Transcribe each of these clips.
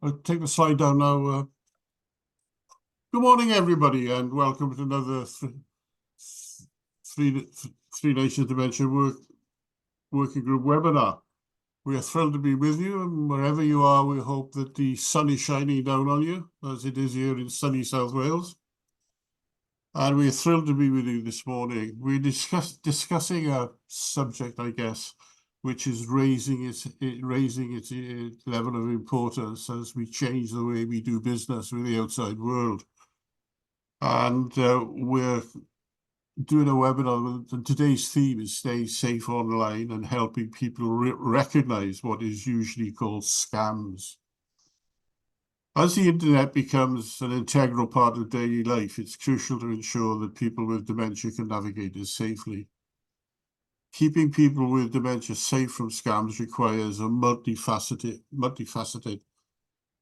I'll take the slide down now. Good morning, everybody, and welcome to another Three Nations Dementia Working Group webinar. We are thrilled to be with you, and wherever you are, we hope that the sun is shining down on you, as it is here in sunny South Wales. And we're thrilled to be with you this morning. We're discussing a subject, I guess, which is raising its level of importance as we change the way we do business with the outside world. And we're doing a webinar, and today's theme is staying safe online and helping people recognize what is usually called scams. As the internet becomes an integral part of daily life, it's crucial to ensure that people with dementia can navigate it safely. Keeping people with dementia safe from scams requires a multifaceted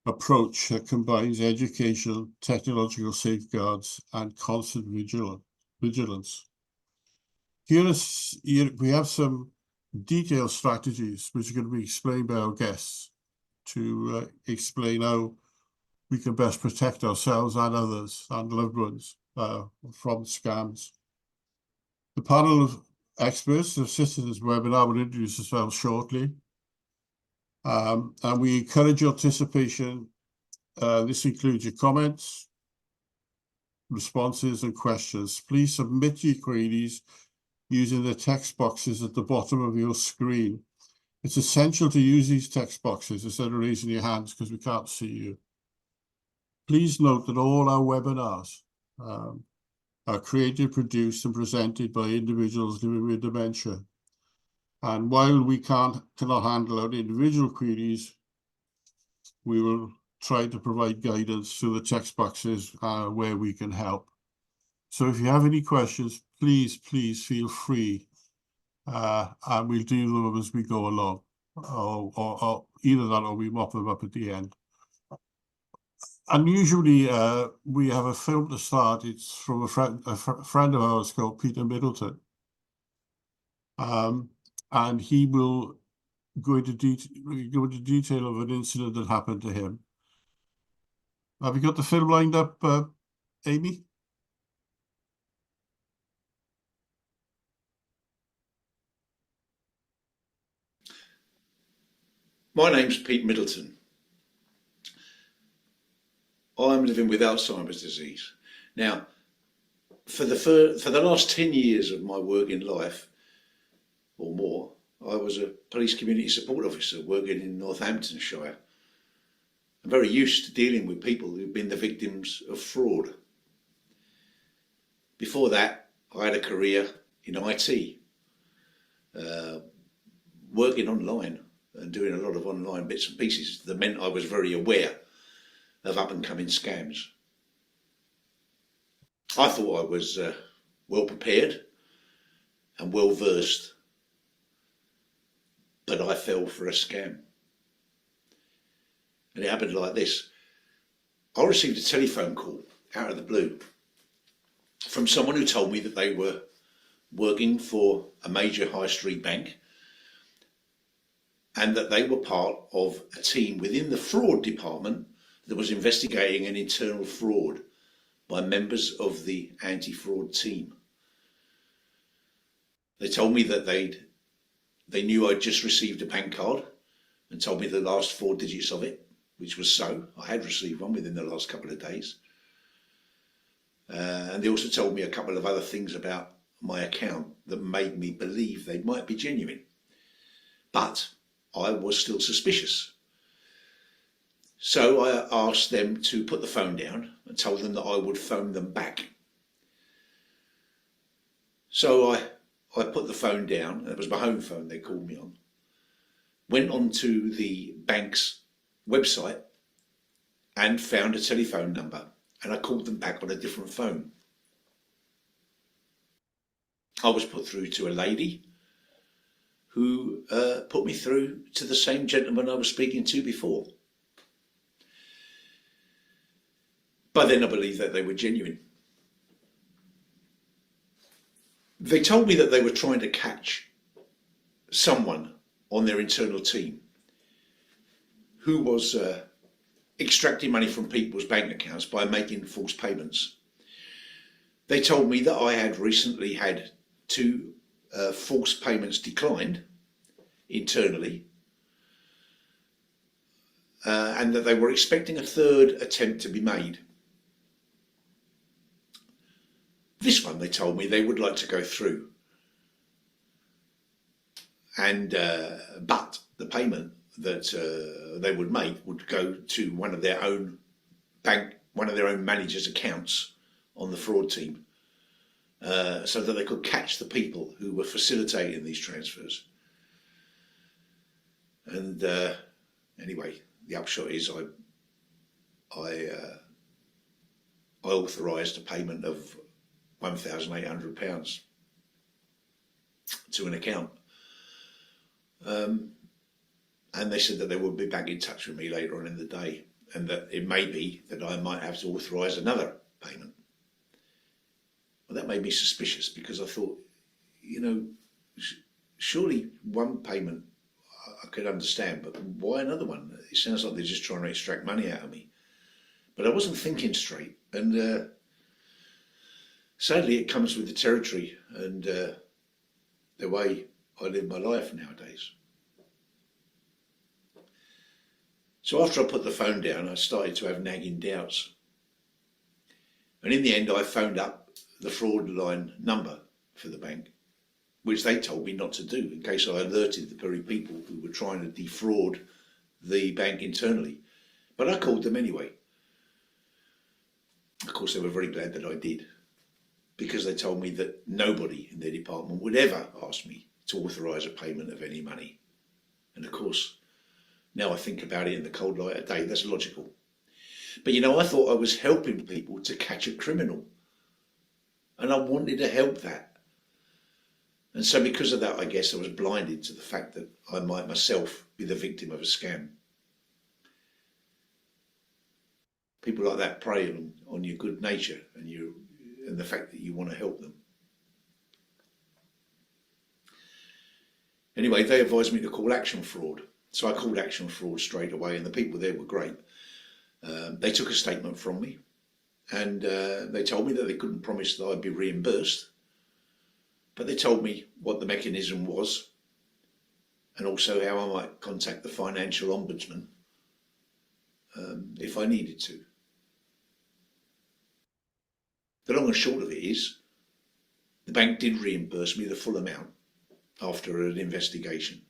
approach that combines educational, technological safeguards, and constant vigilance. Here we have some detailed strategies which are going to be explained by our guests to explain how we can best protect ourselves and others and loved ones from scams. The panel of experts who assisted this webinar will introduce themselves shortly. And we encourage your participation. This includes your comments, responses, and questions. Please submit your queries using the text boxes at the bottom of your screen. It's essential to use these text boxes instead of raising your hands because we can't see you. Please note that all our webinars are created, produced, and presented by individuals living with dementia. And while we cannot handle our individual queries, we will try to provide guidance through the text boxes where we can help. So if you have any questions, please feel free, and we'll deal with them as we go along, or either that or we mop them up at the end. And usually we have a film to start. It's from a friend of ours called Peter Middleton. And he will go into detail of an incident that happened to him. Have you got the film lined up, Amy? My name's Pete Middleton. I'm living with Alzheimer's disease. Now, for the last 10 years of my working life, or more, I was a police community support officer working in Northamptonshire. I'm very used to dealing with people who've been the victims of fraud. Before that, I had a career in IT, working online and doing a lot of online bits and pieces that meant I was very aware of up-and-coming scams. I thought I was well prepared and well versed, but I fell for a scam. And it happened like this. I received a telephone call out of the blue from someone who told me that they were working for a major high street bank and that they were part of a team within the fraud department that was investigating an internal fraud by members of the anti-fraud team. They told me that they knew I'd just received a bank card and told me the last 4 digits of it, which was so. I had received one within the last couple of days. And they also told me a couple of other things about my account that made me believe they might be genuine. But I was still suspicious. So I asked them to put the phone down and told them that I would phone them back. So I put the phone down, and it was my home phone they called me on, went onto the bank's website and found a telephone number, and I called them back on a different phone. I was put through to a lady who put me through to the same gentleman I was speaking to before. By then I believed that they were genuine. They told me that they were trying to catch someone on their internal team who was extracting money from people's bank accounts by making false payments. They told me that I had recently had 2 false payments declined internally, and that they were expecting a 3rd attempt to be made. This one, they told me they would like to go through, and but the payment that they would make would go to one of their own managers' accounts on the fraud team, so that they could catch the people who were facilitating these transfers. And anyway, the upshot is I authorised a payment of £1,800 to an account. And they said that they would be back in touch with me later on in the day, and that it may be that I might have to authorise another payment. Well, that made me suspicious, because I thought, you know, surely one payment I could understand, but why another one? It sounds like they're just trying to extract money out of me. But I wasn't thinking straight, and sadly it comes with the territory and the way I live my life nowadays. So after I put the phone down, I started to have nagging doubts. And in the end, I phoned up the fraud line number for the bank, which they told me not to do in case I alerted the very people who were trying to defraud the bank internally. But I called them anyway. Of course, they were very glad that I did, because they told me that nobody in their department would ever ask me to authorise a payment of any money. And of course, now I think about it in the cold light of day, that's logical. But you know, I thought I was helping people to catch a criminal, and I wanted to help that. And so because of that, I guess I was blinded to the fact that I might myself be the victim of a scam. People like that prey on your good nature and the fact that you want to help them. Anyway, they advised me to call Action Fraud. So I called Action Fraud straight away, and the people there were great. They took a statement from me, and they told me that they couldn't promise that I'd be reimbursed, but they told me what the mechanism was, and also how I might contact the financial ombudsman if I needed to. The long and short of it is, the bank did reimburse me the full amount after an investigation,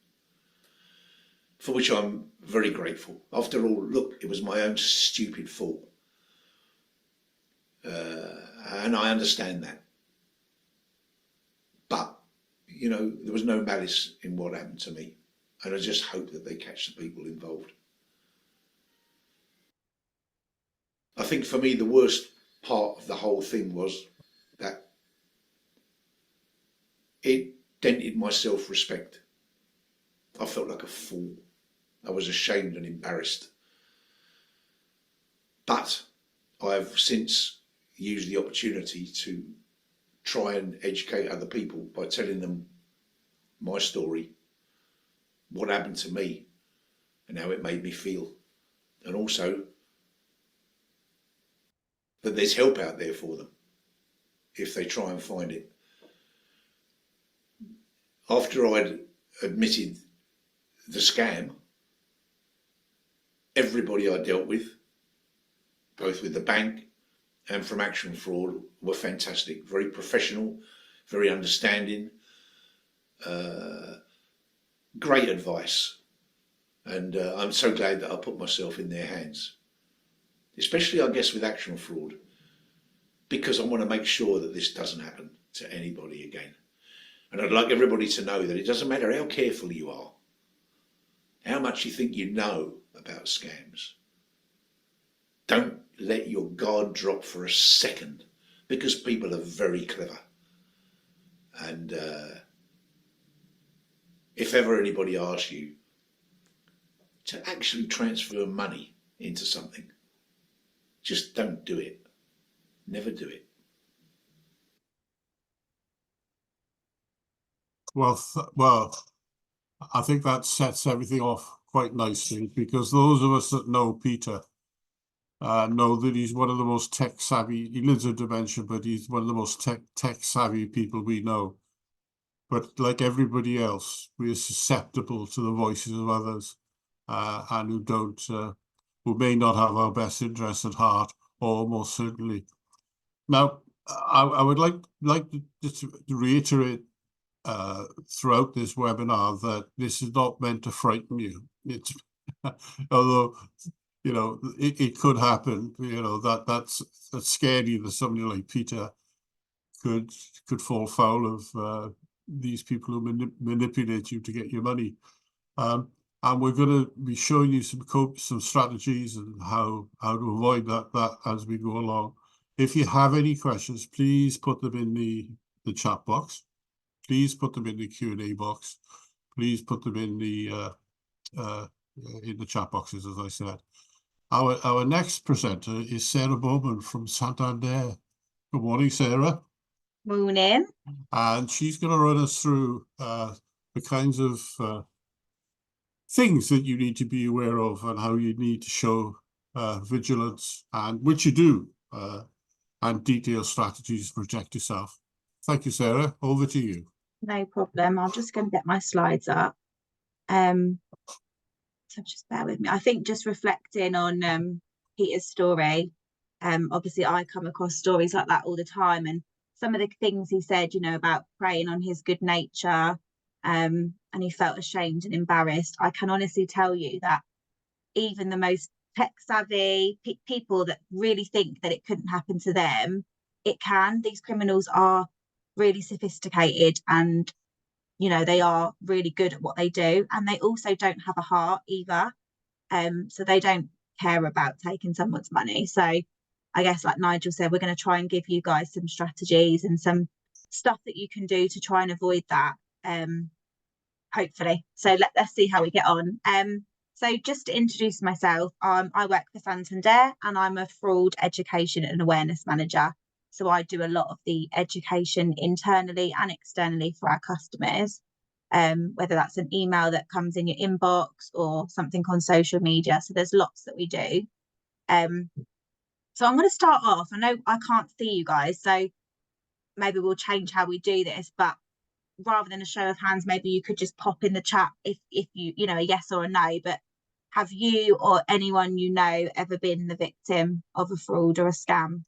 for which I'm very grateful. After all, look, it was my own stupid fault. And I understand that. But, you know, there was no malice in what happened to me. And I just hope that they catch the people involved. I think for me, the worst part of the whole thing was that it dented my self-respect. I felt like a fool. I was ashamed and embarrassed. But I've since used the opportunity to try and educate other people by telling them my story, what happened to me, and how it made me feel. And also that there's help out there for them if they try and find it. After I'd admitted the scam, everybody I dealt with, both with the bank and from Action Fraud, were fantastic, very professional, very understanding, great advice. And I'm so glad that I put myself in their hands, especially I guess with Action Fraud, because I want to make sure that this doesn't happen to anybody again. And I'd like everybody to know that it doesn't matter how careful you are, how much you think you know about scams. Don't let your guard drop for a second, because people are very clever. And if ever anybody asks you to actually transfer money into something, just don't do it. Never do it. Well, I think that sets everything off quite nicely, because those of us that know Peter know that he's one of the most tech savvy. He lives with dementia, but he's one of the most tech savvy people we know. But like everybody else, we are susceptible to the voices of others, and who may not have our best interests at heart, or most certainly. Now, I would like to just reiterate throughout this webinar that this is not meant to frighten you. It's although it could happen. That's scary that somebody like Peter could fall foul of these people who manipulate you to get your money. And we're going to be showing you some strategies and how to avoid that as we go along. If you have any questions, please put them in the chat box. Please put them in the Q&A box. Please put them in the chat boxes, as I said. Our next presenter is Sarah Bowman from Santander. Good morning, Sarah. Morning. And she's going to run us through the kinds of things that you need to be aware of and how you need to show vigilance, and which you do, and detailed strategies to protect yourself. Thank you, Sarah. Over to you. No problem. I'm just going to get my slides up. So just bear with me. I think just reflecting on Peter's story, obviously I come across stories like that all the time, and some of the things he said, about preying on his good nature, and he felt ashamed and embarrassed. I can honestly tell you that even the most tech savvy people that really think that it couldn't happen to them, it can. These criminals are really sophisticated, and they are really good at what they do, and they also don't have a heart either, so they don't care about taking someone's money. So I guess, like Nigel said, we're going to try and give you guys some strategies and some stuff that you can do to try and avoid that, hopefully. So let's see how we get on. So just to introduce myself, I work for Santander, and I'm a fraud education and awareness manager. So I do a lot of the education internally and externally for our customers, whether that's an email that comes in your inbox or something on social media. So there's lots that we do. So I'm going to start off. I know I can't see you guys, so maybe we'll change how we do this, but rather than a show of hands, maybe you could just pop in the chat if you a yes or a no. But have you or anyone ever been the victim of a fraud or a scam?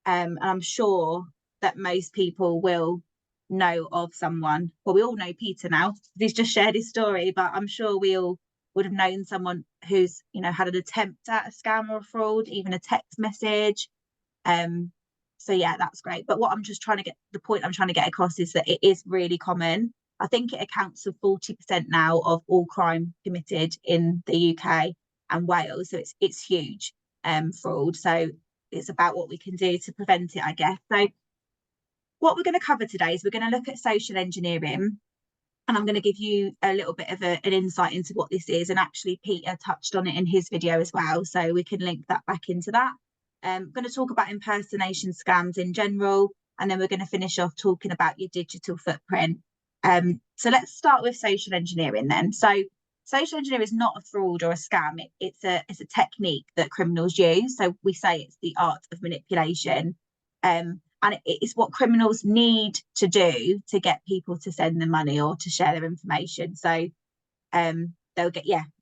And I'm sure that most people will know of someone. Well, we all know Peter now. He's just shared his story, but I'm sure we all would have known someone who's had an attempt at a scam or a fraud, even a text message. So yeah, that's great. But the point I'm trying to get across is that it is really common. I think it accounts for 40% now of all crime committed in the UK and Wales. So it's huge, fraud. So it's about what we can do to prevent it, I guess. So what we're going to cover today is we're going to look at social engineering, and I'm going to give you a little bit of an insight into what this is. And actually, Peter touched on it in his video as well, so we can link that back into that. I'm going to talk about impersonation scams in general, and then we're going to finish off talking about your digital footprint. So let's start with social engineering then. So social engineering is not a fraud or a scam. It's a technique that criminals use. So we say it's the art of manipulation. And it's what criminals need to do to get people to send them money or to share their information. So they'll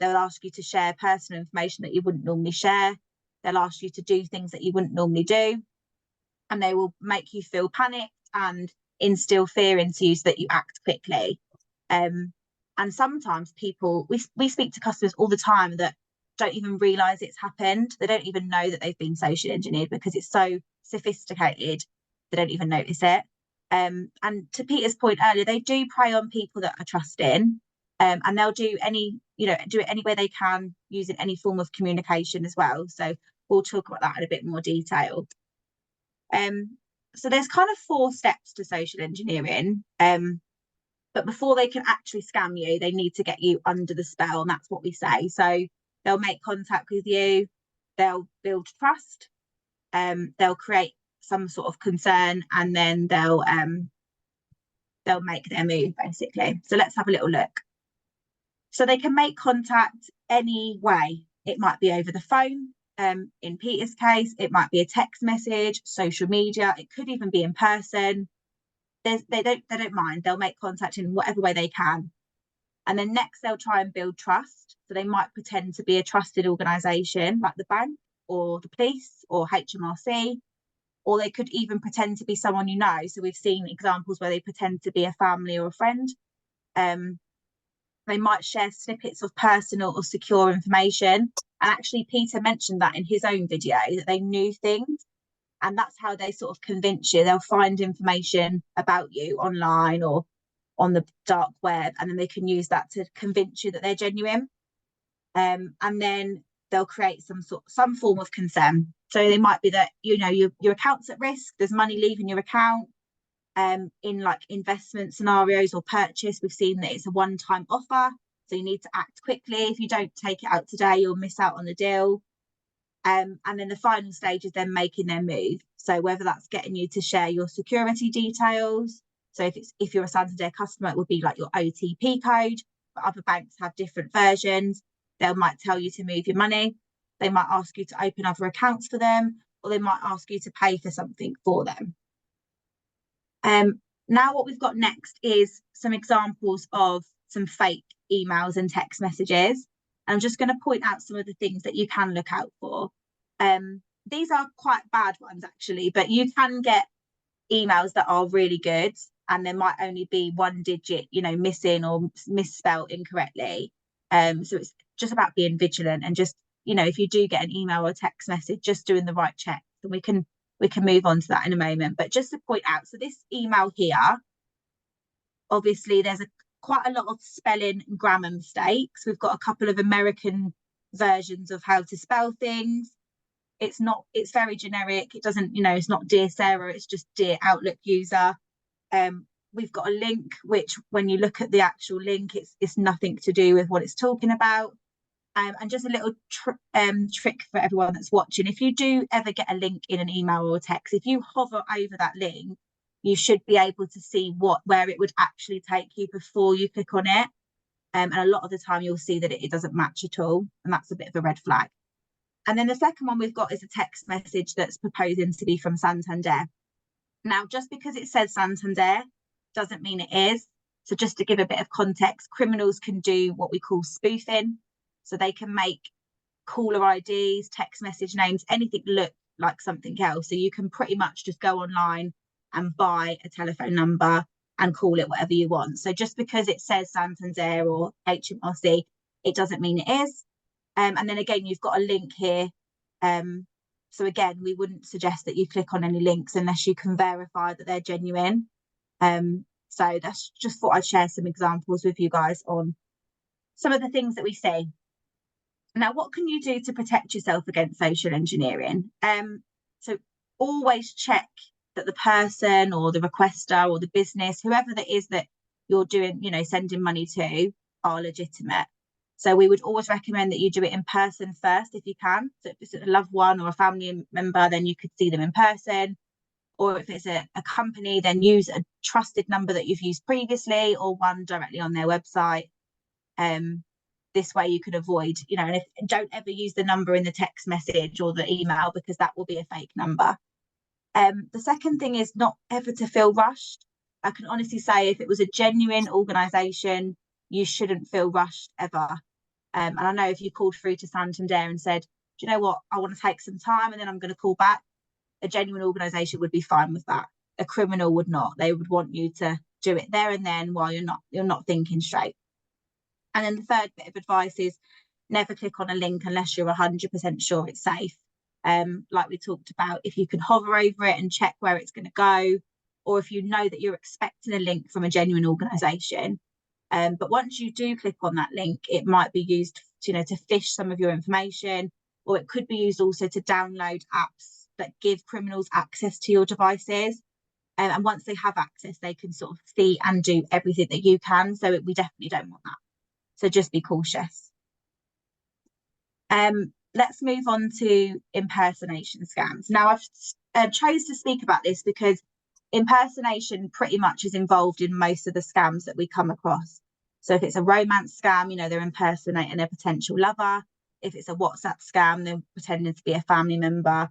ask you to share personal information that you wouldn't normally share. They'll ask you to do things that you wouldn't normally do, and they will make you feel panicked and instill fear into you so that you act quickly. And sometimes we speak to customers all the time that don't even realize it's happened. They don't even know that they've been socially engineered because it's so sophisticated. They don't even notice it. And to Peter's point earlier, they do prey on people that are trusting, and they'll do it any way they can, using any form of communication as well. So we'll talk about that in a bit more detail. So there's kind of 4 steps to social engineering. But before they can actually scam you, they need to get you under the spell, and that's what we say. So they'll make contact with you, they'll build trust, they'll create some sort of concern, and then they'll make their move, basically. So let's have a little look. So they can make contact any way. It might be over the phone. In Peter's case, it might be a text message, social media. It could even be in person. They don't mind. They'll make contact in whatever way they can. And then next, they'll try and build trust. So they might pretend to be a trusted organisation like the bank or the police or HMRC, or they could even pretend to be someone you know. So we've seen examples where they pretend to be a family or a friend. They might share snippets of personal or secure information. And actually, Peter mentioned that in his own video, that they knew things. And that's how they sort of convince you. They'll find information about you online or on the dark web, and then they can use that to convince you that they're genuine. And then they'll create some form of concern. So they might be that, you know, your account's at risk, there's money leaving your account. In like investment scenarios or purchase, we've seen that it's a one-time offer, so you need to act quickly. If you don't take it out today, you'll miss out on the deal. And then the final stage is them making their move. So whether that's getting you to share your security details. So if you're a Santander customer, it would be like your OTP code, but other banks have different versions. They might tell you to move your money. They might ask you to open other accounts for them, or they might ask you to pay for something for them. Now what we've got next is some examples of some fake emails and text messages. I'm just going to point out some of the things that you can look out for. These are quite bad ones actually, but you can get emails that are really good, and there might only be one digit, you know, missing or misspelled incorrectly. So it's just about being vigilant, and just, you know, if you do get an email or a text message, just doing the right checks, and we can move on to that in a moment. But just to point out, so this email here, obviously there's quite a lot of spelling and grammar mistakes. We've got a couple of American versions of how to spell things. It's very generic. It doesn't, you know, it's not Dear Sarah, it's just Dear Outlook user. We've got a link, which when you look at the actual link, it's nothing to do with what it's talking about. And just a little trick for everyone that's watching: if you do ever get a link in an email or a text, if you hover over that link, you should be able to see where it would actually take you before you click on it. And a lot of the time you'll see that it doesn't match at all, and that's a bit of a red flag. And then the second one we've got is a text message that's proposing to be from Santander. Now, just because it says Santander doesn't mean it is. So just to give a bit of context, criminals can do what we call spoofing. So they can make caller IDs, text message names, anything look like something else. So you can pretty much just go online and buy a telephone number and call it whatever you want. So just because it says Santander or HMRC, it doesn't mean it is. And then again, you've got a link here. So again, we wouldn't suggest that you click on any links unless you can verify that they're genuine. So that's just thought I'd share some examples with you guys on some of the things that we see. Now, what can you do to protect yourself against social engineering? So always check that the person or the requester or the business, whoever that is that you're doing, you know, sending money to, are legitimate. So we would always recommend that you do it in person first if you can. So if it's a loved one or a family member, then you could see them in person. Or if it's a company, then use a trusted number that you've used previously or one directly on their website. This way you could avoid, you know, and don't ever use the number in the text message or the email, because that will be a fake number. The second thing is not ever to feel rushed. I can honestly say if it was a genuine organisation, you shouldn't feel rushed ever. And I know if you called through to Santander and said, do you know what, I want to take some time and then I'm going to call back, a genuine organisation would be fine with that. A criminal would not. They would want you to do it there and then while you're not thinking straight. And then the third bit of advice is never click on a link unless you're 100% sure it's safe. Like we talked about, if you can hover over it and check where it's going to go, or if you know that you're expecting a link from a genuine organisation. But once you do click on that link, it might be used, you know, to phish some of your information, or it could be used also to download apps that give criminals access to your devices. And once they have access, they can sort of see and do everything that you can. So we definitely don't want that. So just be cautious. Let's move on to impersonation scams. Now, I've chose to speak about this because impersonation pretty much is involved in most of the scams that we come across. So if it's a romance scam, you know, they're impersonating a potential lover. If it's a WhatsApp scam, they're pretending to be a family member.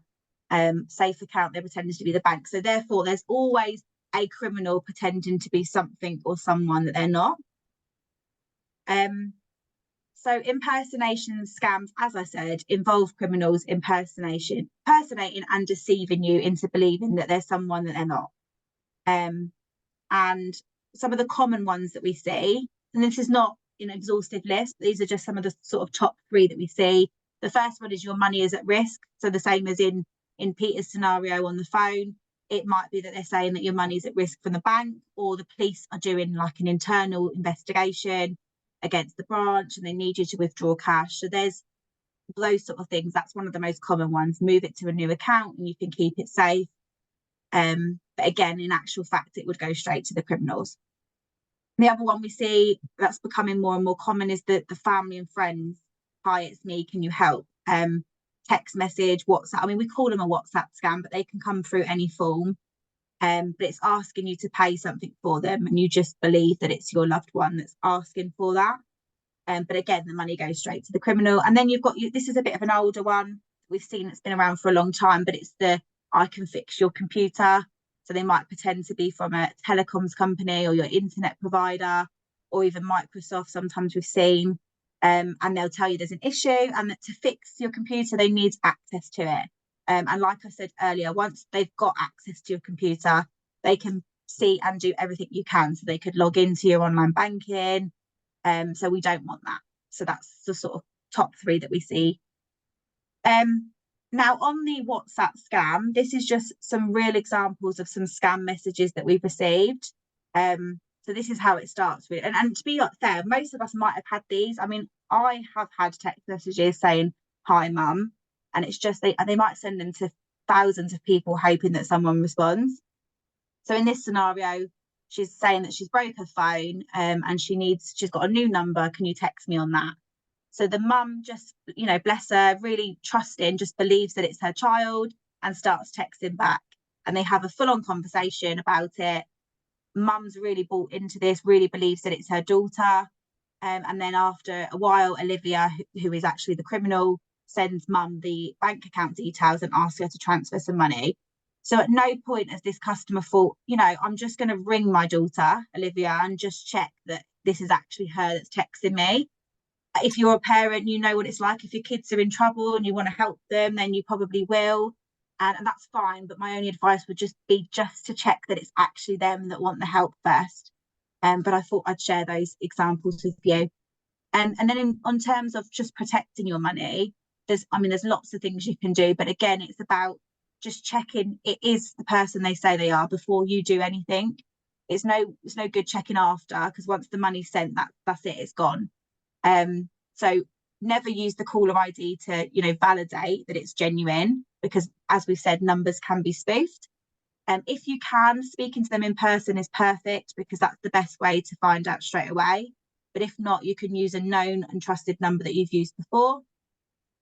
Safe account, they're pretending to be the bank. So therefore, there's always a criminal pretending to be something or someone that they're not. So impersonation scams, as I said, involve criminals impersonating and deceiving you into believing that they're someone that they're not. And some of the common ones that we see, and this is not an exhaustive list, these are just some of the sort of top 3 that we see. The first one is your money is at risk. So the same as in Peter's scenario on the phone, it might be that they're saying that your money's at risk from the bank, or the police are doing like an internal investigation against the branch and they need you to withdraw cash. So there's those sort of things. That's one of the most common ones. Move it to a new account and you can keep it safe. But again, in actual fact, it would go straight to the criminals. The other one we see that's becoming more and more common is the family and friends. Hi, it's me, can you help? Text message, WhatsApp. I mean, we call them a WhatsApp scam, but they can come through any form. But it's asking you to pay something for them, and you just believe that it's your loved one that's asking for that. But again, the money goes straight to the criminal. And then you've got this is a bit of an older one we've seen, it's been around for a long time, but it's the I can fix your computer. So they might pretend to be from a telecoms company or your internet provider, or even Microsoft. Sometimes we've seen, and they'll tell you there's an issue, and that to fix your computer they need access to it. And like I said earlier, once they've got access to your computer, they can see and do everything you can. So they could log into your online banking. So we don't want that. So that's the sort of top 3 that we see. Now on the WhatsApp scam, this is just some real examples of some scam messages that we've received. So this is how it starts with, and to be fair, most of us might have had these. I mean, I have had text messages saying, "Hi, mum," and it's just they might send them to thousands of people hoping that someone responds. So in this scenario, she's saying that she's broke her phone, and she's got a new number. Can you text me on that? So the mum just, you know, bless her, really trusting, just believes that it's her child and starts texting back. And they have a full-on conversation about it. Mum's really bought into this, really believes that it's her daughter. And then after a while, Olivia, who is actually the criminal, sends mum the bank account details and asks her to transfer some money. So at no point has this customer thought, you know, I'm just going to ring my daughter, Olivia, and just check that this is actually her that's texting me. If you're a parent, you know what it's like. If your kids are in trouble and you want to help them, then you probably will. And that's fine. But my only advice would just be to check that it's actually them that want the help first. But I thought I'd share those examples with you. And then on terms of just protecting your money, there's lots of things you can do. But again, it's about just checking it is the person they say they are before you do anything. It's no good checking after, because once the money's sent, that's it, it's gone. So never use the caller ID to, you know, validate that it's genuine, because as we've said, numbers can be spoofed. If you can, speaking to them in person is perfect, because that's the best way to find out straight away. But if not, you can use a known and trusted number that you've used before.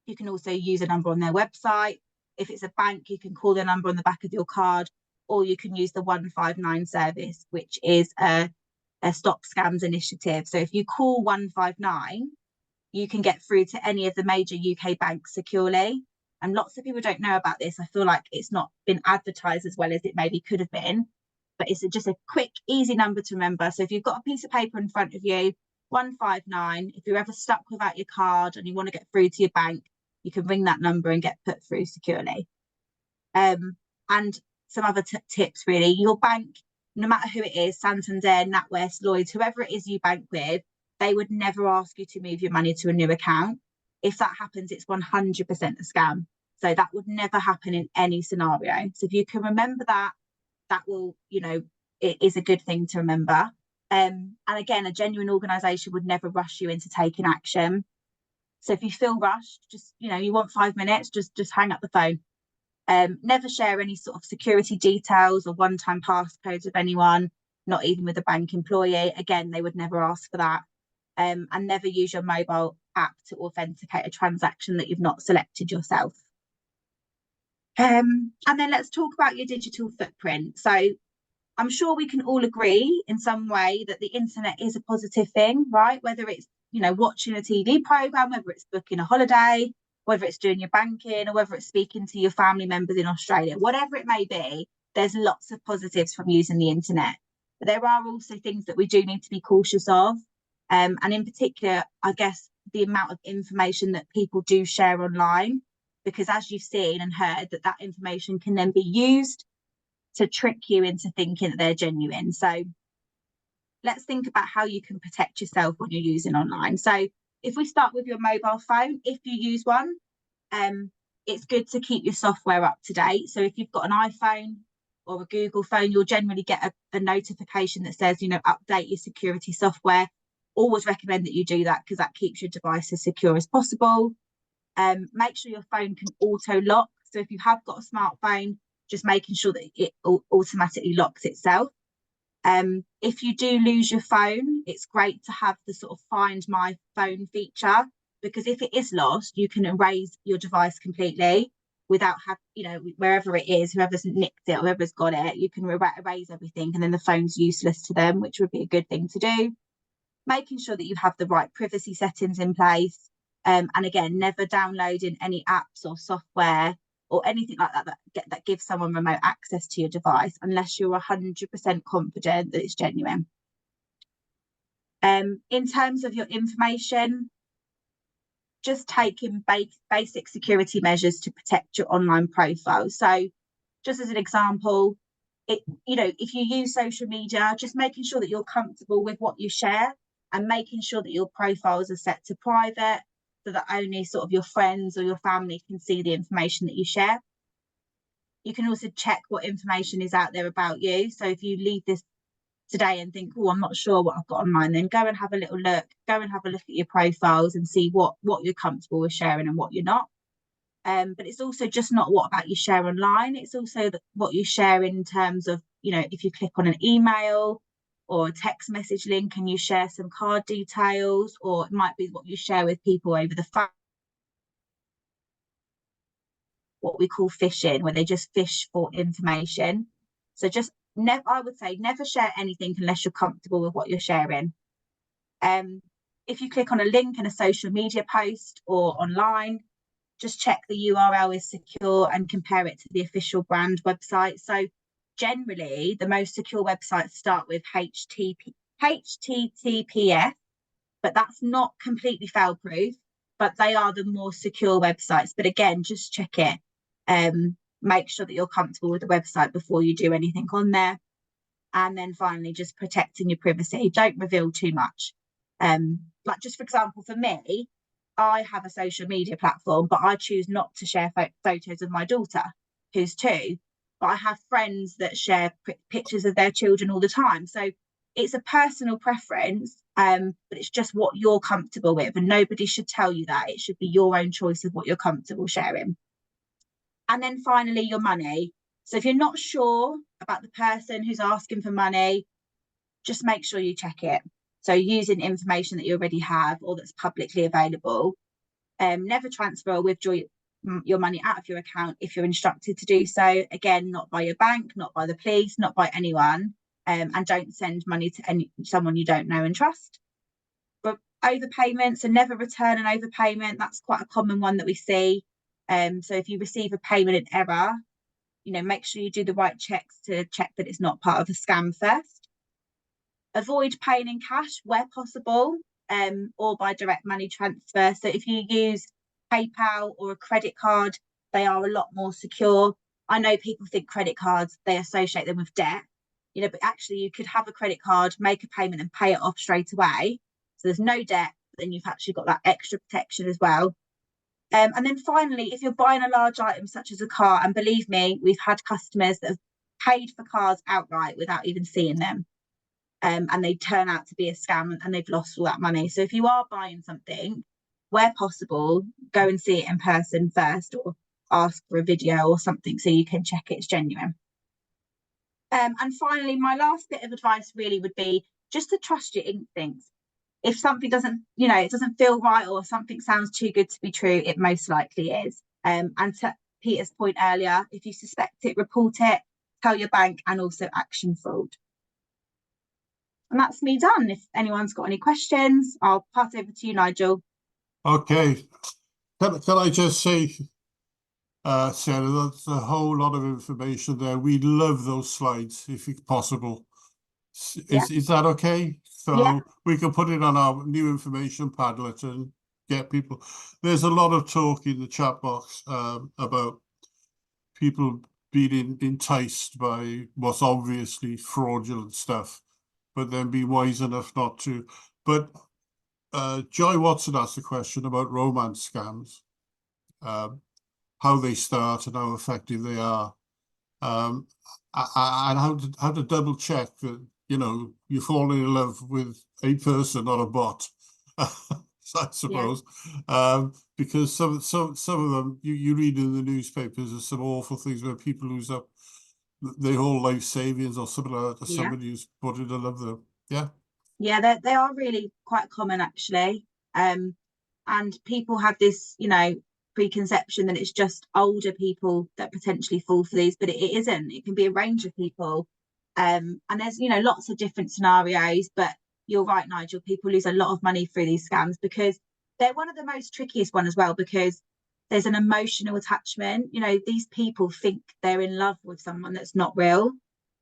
You can also use a number on their website. If it's a bank, you can call their number on the back of your card, or you can use the 159 service, which is a Stop Scams initiative. So if you call 159, you can get through to any of the major UK banks securely. And lots of people don't know about this. I feel like it's not been advertised as well as it maybe could have been, but it's just a quick, easy number to remember. So if you've got a piece of paper in front of you, 159, if you're ever stuck without your card and you want to get through to your bank, you can ring that number and get put through securely. And some other tips, really. Your bank, no matter who it is, Santander, NatWest, Lloyds, whoever it is you bank with, they would never ask you to move your money to a new account. If that happens, it's 100% a scam. So that would never happen in any scenario. So if you can remember that will, you know, it is a good thing to remember. And again, a genuine organisation would never rush you into taking action. So if you feel rushed, just, you know, you want 5 minutes, just hang up the phone. Never share any sort of security details or one-time passcodes with anyone, not even with a bank employee. Again, they would never ask for that. And never use your mobile app to authenticate a transaction that you've not selected yourself. And then let's talk about your digital footprint. So I'm sure we can all agree in some way that the internet is a positive thing, right? Whether it's, watching a TV program, whether it's booking a holiday, whether it's doing your banking, or whether it's speaking to your family members in Australia, whatever it may be, there's lots of positives from using the internet. But there are also things that we do need to be cautious of. And in particular, I guess, the amount of information that people do share online, because as you've seen and heard, that information can then be used to trick you into thinking that they're genuine. So let's think about how you can protect yourself when you're using online. So if we start with your mobile phone, if you use one, it's good to keep your software up to date. So if you've got an iPhone or a Google phone, you'll generally get a notification that says, update your security software. Always recommend that you do that, because that keeps your device as secure as possible. Make sure your phone can auto lock. So if you have got a smartphone, just making sure that it automatically locks itself. If you do lose your phone, it's great to have the sort of Find My Phone feature, because if it is lost, you can erase your device completely without wherever it is, whoever's nicked it, whoever's got it, you can erase everything, and then the phone's useless to them, which would be a good thing to do. Making sure that you have the right privacy settings in place. And again, never downloading any apps or software or anything like that gives someone remote access to your device unless you're 100% confident that it's genuine. In terms of your information, just taking basic security measures to protect your online profile. So just as an example, if you use social media, just making sure that you're comfortable with what you share and making sure that your profiles are set to private, so that only sort of your friends or your family can see the information that you share. You can also check what information is out there about you. So if you leave this today and think, I'm not sure what I've got online, then go and have a little look, go and have a look at your profiles and see what you're comfortable with sharing and what you're not. But it's also just not what about you share online, it's also what you share in terms of, if you click on an email or a text message link and you share some card details, or it might be what you share with people over the phone, what we call phishing, where they just fish for information. So just I would say never share anything unless you're comfortable with what you're sharing. If you click on a link in a social media post or online, just check the URL is secure and compare it to the official brand website. So generally, the most secure websites start with HTTPS, but that's not completely fail-proof, but they are the more secure websites. But again, just check it. Make sure that you're comfortable with the website before you do anything on there. And then finally, just protecting your privacy. Don't reveal too much. Like just for example, for me, I have a social media platform, but I choose not to share photos of my daughter, who's 2. But I have friends that share pictures of their children all the time. So it's a personal preference, but it's just what you're comfortable with. And nobody should tell you that. It should be your own choice of what you're comfortable sharing. And then finally, your money. So if you're not sure about the person who's asking for money, just make sure you check it. So using information that you already have or that's publicly available. Never transfer or withdraw your money out of your account if you're instructed to do so. Again, not by your bank, not by the police, not by anyone. And don't send money to someone you don't know and trust. But overpayments, so never return an overpayment. That's quite a common one that we see. So if you receive a payment in error, make sure you do the right checks to check that it's not part of a scam first. Avoid paying in cash where possible, or by direct money transfer. So if you use PayPal or a credit card, they are a lot more secure. I know people think credit cards, they associate them with debt, but actually you could have a credit card, make a payment and pay it off straight away. So there's no debt, but then you've actually got that extra protection as well. And then finally, if you're buying a large item such as a car, and believe me, we've had customers that have paid for cars outright without even seeing them. And they turn out to be a scam and they've lost all that money. So if you are buying something, where possible, go and see it in person first, or ask for a video or something so you can check it's genuine. And finally, my last bit of advice really would be just to trust your instincts. If something doesn't, it doesn't feel right, or something sounds too good to be true, it most likely is. And to Peter's point earlier, if you suspect it, report it. tell your bank, and also action fraud. And that's me done. If anyone's got any questions, I'll pass over to you, Nigel. Okay. Can I just say, Sarah, that's a whole lot of information there. We love those slides, if it's possible. Yeah. Is that okay? So Yeah. we can put it on our new information Padlet and get people. There's a lot of talk in the chat box about people being enticed by what's obviously fraudulent stuff, but then be wise enough not to. But Joy Watson asked a question about romance scams, how they start and how effective they are, and how to double check that, you know, you fall in love with a person, not a bot. I suppose, because some of them you read in the newspapers, there's some awful things where people lose up their whole life savings or something like that to somebody who's put in love with them. Yeah, they are really quite common, actually. And people have this, you know, preconception that it's just older people that potentially fall for these, but it isn't. It can be a range of people. And there's, you know, lots of different scenarios, but you're right, Nigel, people lose a lot of money through these scams because they're one of the most trickiest one as well, because there's an emotional attachment. You know, these people think they're in love with someone that's not real.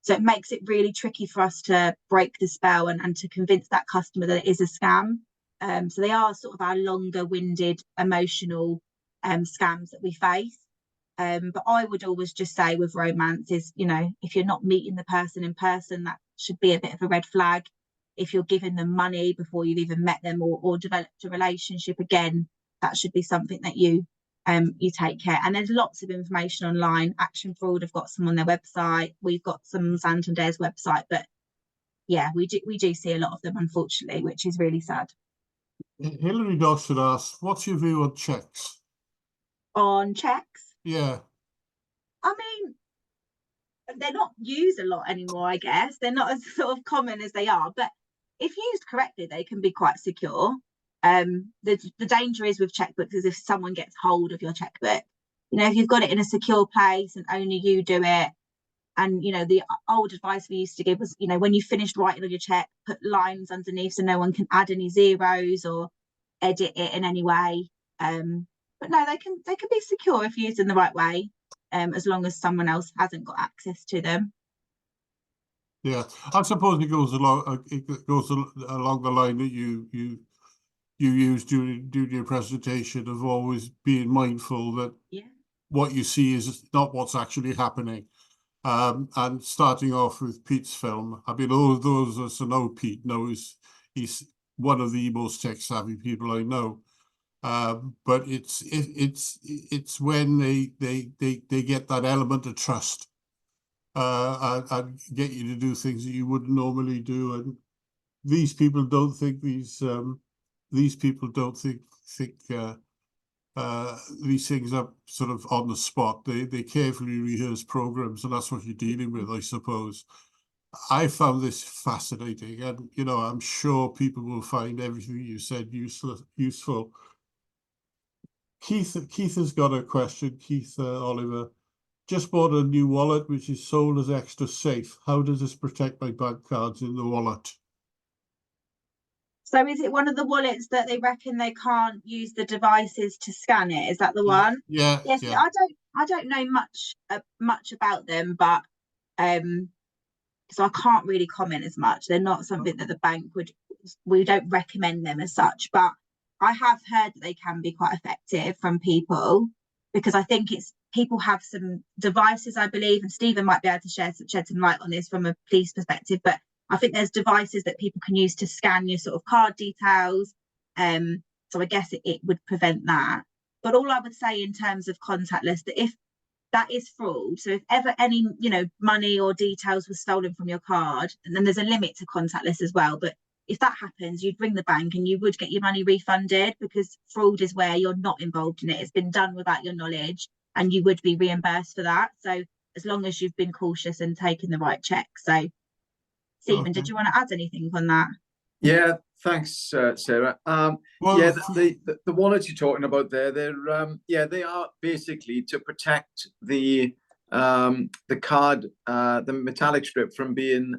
So it makes it really tricky for us to break the spell and to convince that customer that it is a scam. So they are sort of our longer winded emotional scams that we face. But I would always just say with romance is, you know, if you're not meeting the person in person, that should be a bit of a red flag. If you're giving them money before you've even met them or developed a relationship, again, that should be something that you take care. And there's lots of information online. Action Fraud have got some on their website. We've got some on Santander's website. But yeah, we do see a lot of them, unfortunately, which is really sad. Hilary Dawson asks, what's your view on checks? On checks? Yeah. I mean, they're not used a lot anymore, I guess. They're not as sort of common as they are, but if used correctly, they can be quite secure. The danger is with checkbooks is if someone gets hold of your checkbook. You know, if you've got it in a secure place and only you do it, and, you know, the old advice we used to give was, you know, when you finished writing on your check, put lines underneath so no one can add any zeros or edit it in any way. But no, they can be secure if used in the right way, as long as someone else hasn't got access to them. Yeah, I suppose it goes along. It goes along the line that you use during your presentation of always being mindful that what you see is not what's actually happening. And starting off with Pete's film, I mean, all those of us who know Pete know he's one of the most tech-savvy people I know. But it's when they get that element of trust, and get you to do things that you wouldn't normally do. And these people don't think these people don't think these things are sort of on the spot. They carefully rehearse programs, and that's what you're dealing with, I suppose. I found this fascinating, and you know, I'm sure people will find everything you said useful. Keith has got a question. Keith Oliver just bought a new wallet which is sold as extra safe. How does this protect my bank cards in the wallet? So is it one of the wallets that they reckon they can't use the devices to scan it? Is that the one? Yeah. Yes. Yeah. I don't know much about them, but so I can't really comment as much. They're not something that the bank we don't recommend them as such, but I have heard that they can be quite effective from people, because I think it's people have some devices, I believe, and Stephen might be able to shed some light on this from a police perspective, but I think there's devices that people can use to scan your sort of card details. So I guess it would prevent that. But all I would say in terms of contactless, that if that is fraud, so if ever any, you know, money or details were stolen from your card, and then there's a limit to contactless as well, but if that happens, you'd ring the bank and you would get your money refunded, because fraud is where you're not involved in it. It's been done without your knowledge, and you would be reimbursed for that. So as long as you've been cautious and taken the right checks. So Stephen, did you want to add anything on that? Yeah, thanks, Sarah. Yeah, the wallets you're talking about there, they are basically to protect the the card, the metallic strip from being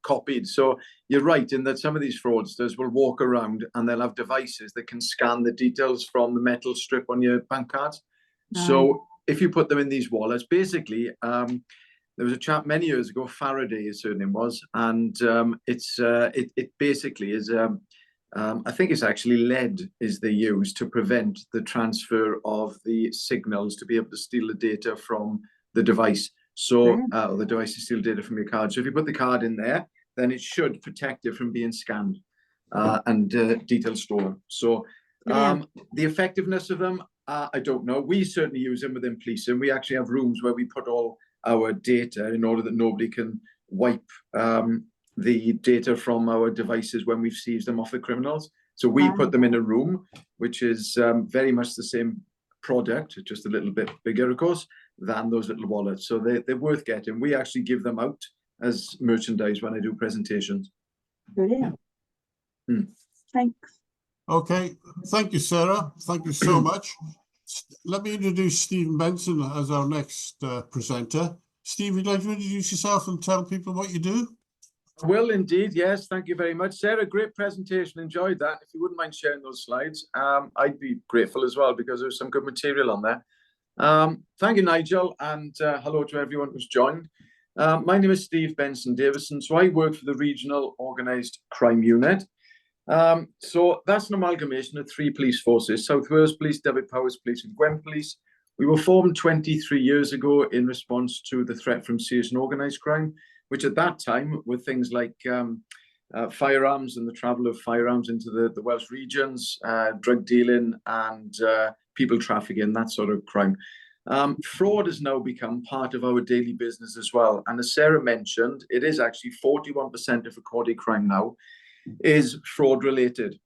copied. So you're right in that some of these fraudsters will walk around and they'll have devices that can scan the details from the metal strip on your bank cards. Right. So if you put them in these wallets, basically, there was a chap many years ago, Faraday, his surname was, and it basically is. I think it's actually lead is they use to prevent the transfer of the signals to be able to steal the data from the device. So or the device to steal data from your card. So if you put the card in there, then it should protect it from being scanned and details stolen. So the effectiveness of them, I don't know. We certainly use them within policing. We actually have rooms where we put all our data in order that nobody can wipe the data from our devices when we've seized them off the criminals. So we put them in a room, which is very much the same product, just a little bit bigger, of course, than those little wallets. So they're worth getting. We actually give them out as merchandise when I do presentations. Brilliant. Thanks. Okay, thank you, Sarah. Thank you so much. Let me introduce Stephen Benson as our next presenter. Steve, would you like to introduce yourself and tell people what you do? Will indeed, yes. Thank you very much, Sarah. Great presentation. Enjoyed that. If you wouldn't mind sharing those slides, I'd be grateful as well because there's some good material on there. Thank you, Nigel, and hello to everyone who's joined. My name is Steve Benson Davison. So I work for the Regional Organised Crime Unit. So that's an amalgamation of 3 police forces: South Wales Police, Dyfed-Powys Police, and Gwent Police. We were formed 23 years ago in response to the threat from serious and organised crime, which at that time were things like firearms and the travel of firearms into the Welsh regions, drug dealing and people trafficking, that sort of crime. Fraud has now become part of our daily business as well. And as Sarah mentioned, it is actually 41% of recorded crime now is fraud related,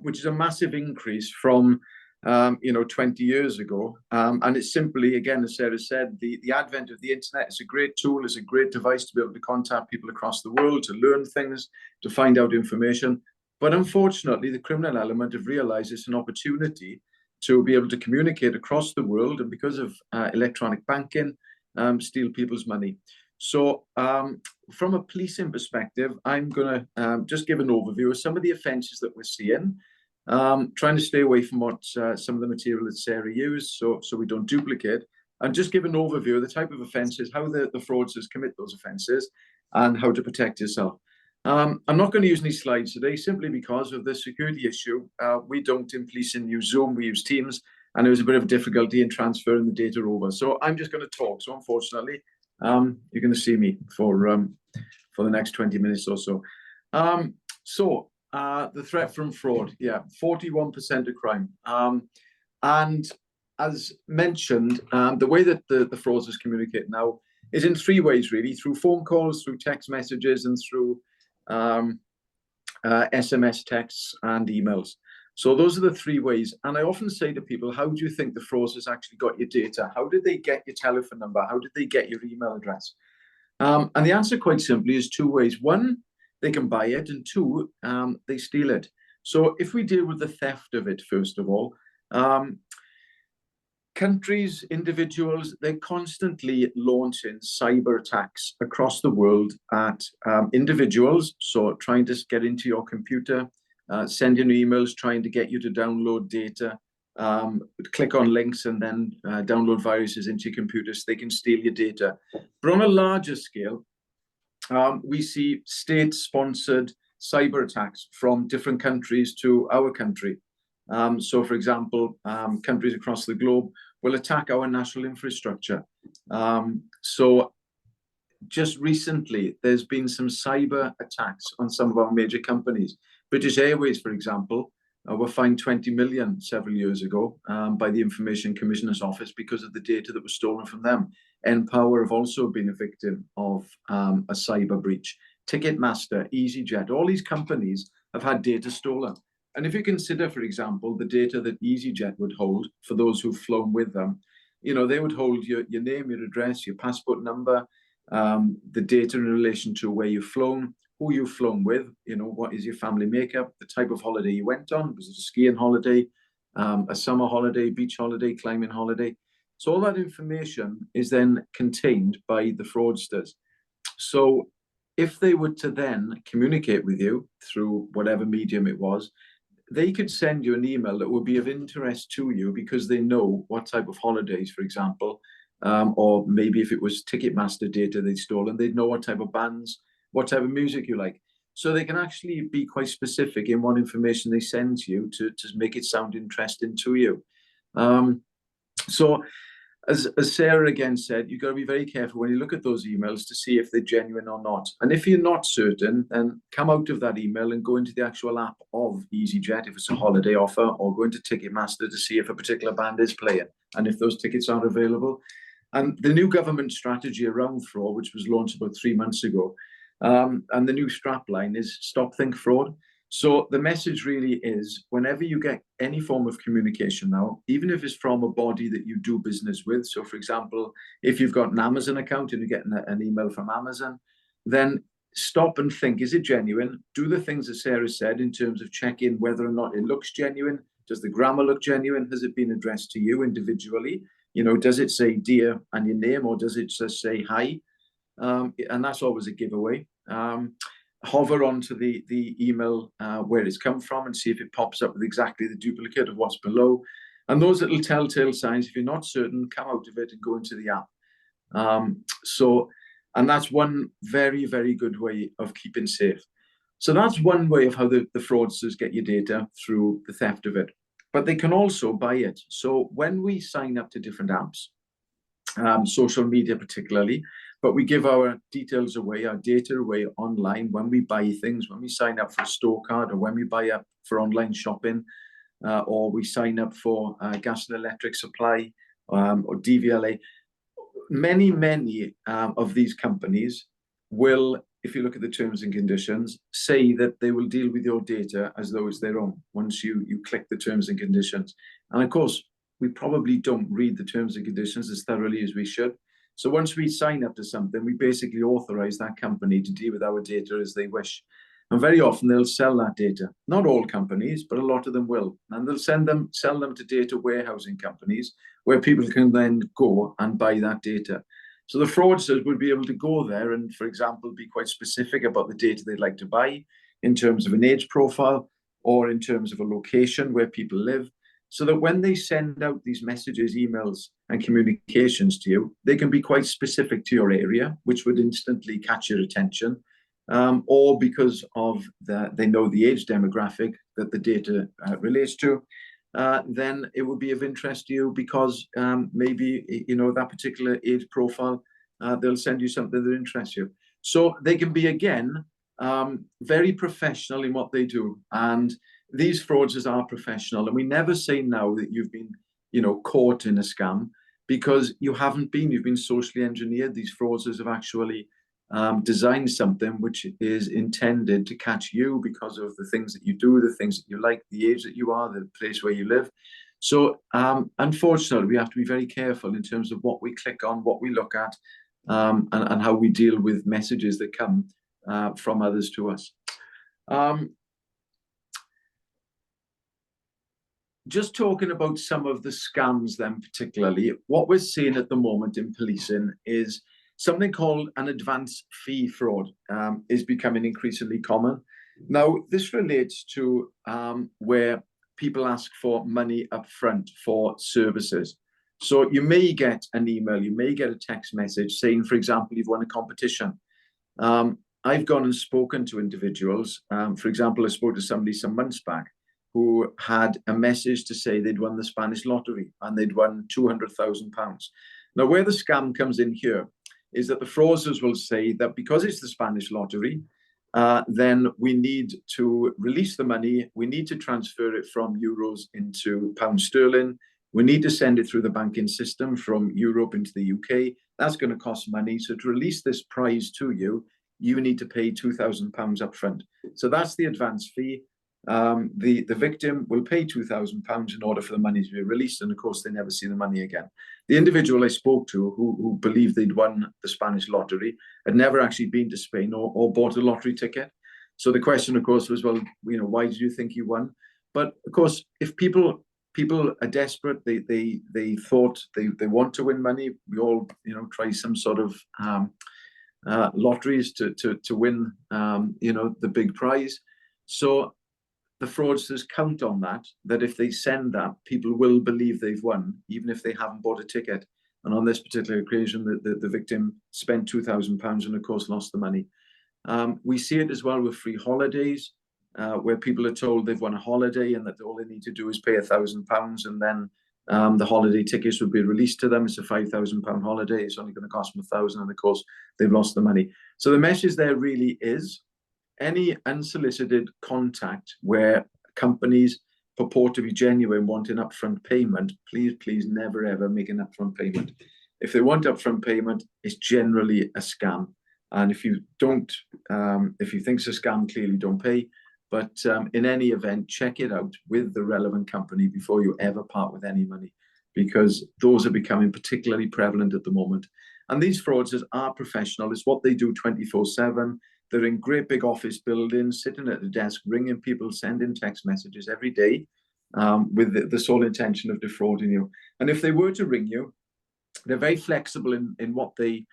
which is a massive increase from 20 years ago. And it's simply, again, as Sarah said, the advent of the internet is a great tool, is a great device to be able to contact people across the world, to learn things, to find out information. But unfortunately, the criminal element have realized it's an opportunity to be able to communicate across the world, and because of electronic banking, steal people's money. So from a policing perspective, I'm going to just give an overview of some of the offences that we're seeing, trying to stay away from what some of the material that Sarah used, so we don't duplicate, and just give an overview of the type of offences, how the fraudsters commit those offences, and how to protect yourself. I'm not going to use any slides today simply because of the security issue. We don't in policing use Zoom, we use Teams, and there was a bit of difficulty in transferring the data over. So I'm just going to talk. So unfortunately, you're going to see me for the next 20 minutes or so. The threat from fraud, 41% of crime. And as mentioned, the way that the fraudsters communicate now is in 3 ways, really: through phone calls, through text messages, and through SMS texts and emails. So those are the 3 ways. And I often say to people, how do you think the fraudsters actually got your data? How did they get your telephone number? How did they get your email address? And the answer quite simply is 2 ways. 1, they can buy it, and 2, they steal it. So if we deal with the theft of it, first of all, countries, individuals, they're constantly launching cyber attacks across the world at individuals. So trying to get into your computer, sending emails, trying to get you to download data, click on links and then download viruses into your computer so they can steal your data. But on a larger scale, we see state-sponsored cyber attacks from different countries to our country. So, for example, countries across the globe will attack our national infrastructure. So just recently, there's been some cyber attacks on some of our major companies. British Airways, for example, were fined 20 million several years ago by the Information Commissioner's Office because of the data that was stolen from them. Npower have also been a victim of a cyber breach. Ticketmaster, EasyJet, all these companies have had data stolen. And if you consider, for example, the data that EasyJet would hold for those who've flown with them, they would hold your name, your address, your passport number, the data in relation to where you've flown, who you've flown with, what is your family makeup, the type of holiday you went on, was it a skiing holiday, a summer holiday, beach holiday, climbing holiday. So all that information is then contained by the fraudsters. So if they were to then communicate with you through whatever medium it was, they could send you an email that would be of interest to you because they know what type of holidays, for example, or maybe if it was Ticketmaster data they'd stolen, they'd know what type of bands, what type of music you like. So they can actually be quite specific in what information they send to you to make it sound interesting to you. So as Sarah again said, you've got to be very careful when you look at those emails to see if they're genuine or not. And if you're not certain, then come out of that email and go into the actual app of EasyJet if it's a holiday offer, or go into Ticketmaster to see if a particular band is playing and if those tickets are available. And the new government strategy around fraud, which was launched about 3 months ago, and the new strapline is Stop Think Fraud. So the message really is, whenever you get any form of communication now, even if it's from a body that you do business with, so for example, if you've got an Amazon account and you're getting an email from Amazon, then stop and think, is it genuine? Do the things that Sarah said in terms of checking whether or not it looks genuine. Does the grammar look genuine? Has it been addressed to you individually? You know, does it say dear and your name, or does it just say hi? And that's always a giveaway. Hover onto the email where it's come from and see if it pops up with exactly the duplicate of what's below. And those little telltale signs, if you're not certain, come out of it and go into the app. And that's one very, very good way of keeping safe. So that's one way of how the fraudsters get your data, through the theft of it. But they can also buy it. So when we sign up to different apps, social media particularly, but we give our details away, our data away online when we buy things, when we sign up for a store card, or when we buy up for online shopping, or we sign up for gas and electric supply, or DVLA. Many of these companies will, if you look at the terms and conditions, say that they will deal with your data as though it's their own once you click the terms and conditions. And of course, we probably don't read the terms and conditions as thoroughly as we should. So once we sign up to something, we basically authorize that company to deal with our data as they wish. And very often they'll sell that data. Not all companies, but a lot of them will. And they'll sell them to data warehousing companies where people can then go and buy that data. So the fraudsters would be able to go there and, for example, be quite specific about the data they'd like to buy in terms of an age profile or in terms of a location where people live, so that when they send out these messages, emails, and communications to you, they can be quite specific to your area, which would instantly catch your attention, or because of they know the age demographic that the data relates to, then it would be of interest to you because maybe, you know, that particular age profile, they'll send you something that interests you. So they can be, again, very professional in what they do. And these fraudsters are professional, and we never say now that you've been, you know, caught in a scam, because you haven't been. You've been socially engineered. These fraudsters have actually designed something which is intended to catch you because of the things that you do, the things that you like, the age that you are, the place where you live. So unfortunately, we have to be very careful in terms of what we click on, what we look at, and how we deal with messages that come from others to us. Just talking about some of the scams then particularly, what we're seeing at the moment in policing is something called an advance fee fraud is becoming increasingly common. Now, this relates to where people ask for money up front for services. So you may get an email, you may get a text message saying, for example, you've won a competition. I've gone and spoken to individuals. For example, I spoke to somebody some months back who had a message to say they'd won the Spanish lottery and they'd won £200,000. Now, where the scam comes in here is that the fraudsters will say that because it's the Spanish lottery, then we need to release the money, we need to transfer it from euros into pound sterling, we need to send it through the banking system from Europe into the UK. That's going to cost money. So to release this prize to you, you need to pay £2,000 up front. So that's the advance fee. The victim will pay £2,000 in order for the money to be released, and of course they never see the money again. The individual I spoke to who believed they'd won the Spanish lottery had never actually been to Spain or bought a lottery ticket. So the question, of course, was, well, you know, why did you think you won? But of course, if people people are desperate. They thought they want to win money. We all, you know, try some sort of lotteries to win, you know, the big prize. So the fraudsters count on that if they send that, people will believe they've won, even if they haven't bought a ticket. And on this particular occasion, the victim spent £2,000 and, of course, lost the money. We see it as well with free holidays, where people are told they've won a holiday and that all they need to do is pay £1,000, and then the holiday tickets would be released to them. It's a £5,000 holiday. It's only going to cost them £1,000, and of course they've lost the money. So the message there really is, any unsolicited contact where companies purport to be genuine, want an upfront payment, please never ever make an upfront payment. If they want upfront payment, it's generally a scam. And if you don't, if you think it's a scam, clearly don't pay. But in any event, check it out with the relevant company before you ever part with any money, because those are becoming particularly prevalent at the moment. And these fraudsters are professional. It's what they do 24/7. They're in great big office buildings, sitting at the desk, ringing people, sending text messages every day with the sole intention of defrauding you. And if they were to ring you, they're very flexible in what they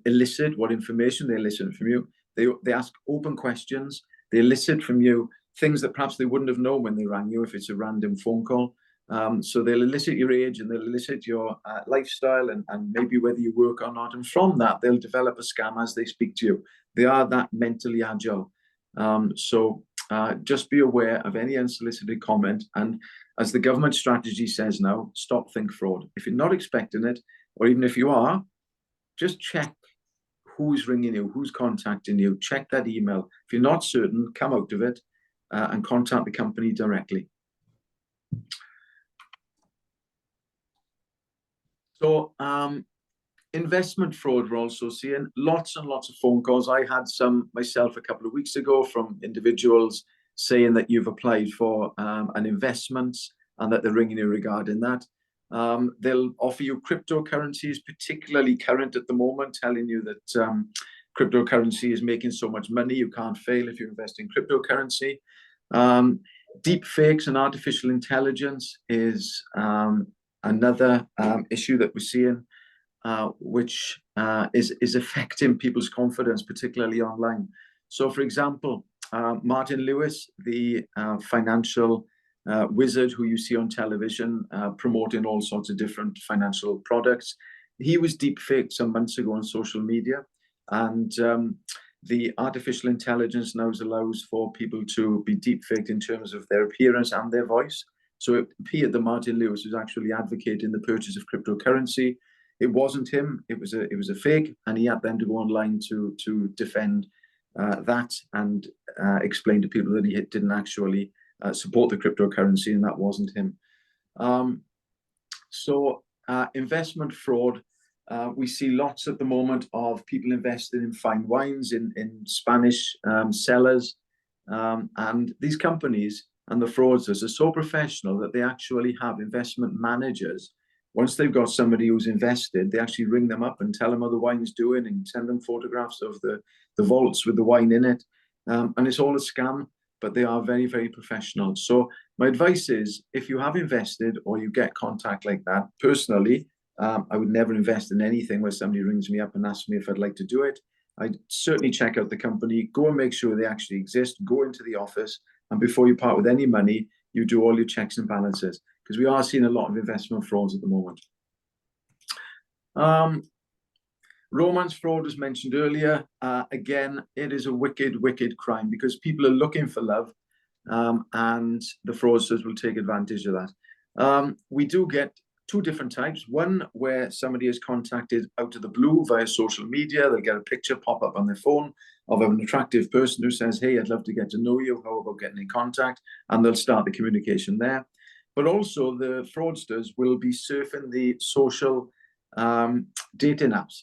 elicit, what information they elicit from you. They ask open questions. They elicit from you things that perhaps they wouldn't have known when they rang you if it's a random phone call. So they'll elicit your age, and they'll elicit your lifestyle and maybe whether you work or not. And from that, they'll develop a scam as they speak to you. They are that mentally agile. So just be aware of any unsolicited comment. And as the government strategy says now, stop, think, fraud. If you're not expecting it, or even if you are, just check who's ringing you, who's contacting you. Check that email. If you're not certain, come out of it and contact the company directly. So investment fraud, we're also seeing lots and lots of phone calls. I had some myself a couple of weeks ago from individuals saying that you've applied for an investment and that they're ringing you regarding that. They'll offer you cryptocurrencies, particularly current at the moment, telling you that cryptocurrency is making so much money, you can't fail if you invest in cryptocurrency. Deep fakes and artificial intelligence is another issue that we're seeing, which is affecting people's confidence, particularly online. So, for example, Martin Lewis, the financial wizard who you see on television promoting all sorts of different financial products, he was deepfaked some months ago on social media. And the artificial intelligence now allows for people to be deepfaked in terms of their appearance and their voice. So it appeared that Martin Lewis was actually advocating the purchase of cryptocurrency. It wasn't him. It was a fake, and he had then to go online to defend that and explain to people that he didn't actually support the cryptocurrency, and that wasn't him. So investment fraud. We see lots at the moment of people investing in fine wines, in Spanish cellars, and these companies and the fraudsters are so professional that they actually have investment managers. Once they've got somebody who's invested, they actually ring them up and tell them how the wine's doing and send them photographs of the vaults with the wine in it. And it's all a scam, but they are very, very professional. So my advice is, if you have invested or you get contact like that, personally, I would never invest in anything where somebody rings me up and asks me if I'd like to do it. I'd certainly check out the company, go and make sure they actually exist, go into the office, and before you part with any money, you do all your checks and balances, because we are seeing a lot of investment frauds at the moment. Romance fraud, as mentioned earlier, again, it is a wicked, wicked crime, because people are looking for love, and the fraudsters will take advantage of that. We do get two different types. One where somebody is contacted out of the blue via social media. They'll get a picture pop up on their phone of an attractive person who says, hey, I'd love to get to know you. How about getting in contact? And they'll start the communication there. But also the fraudsters will be surfing the social dating apps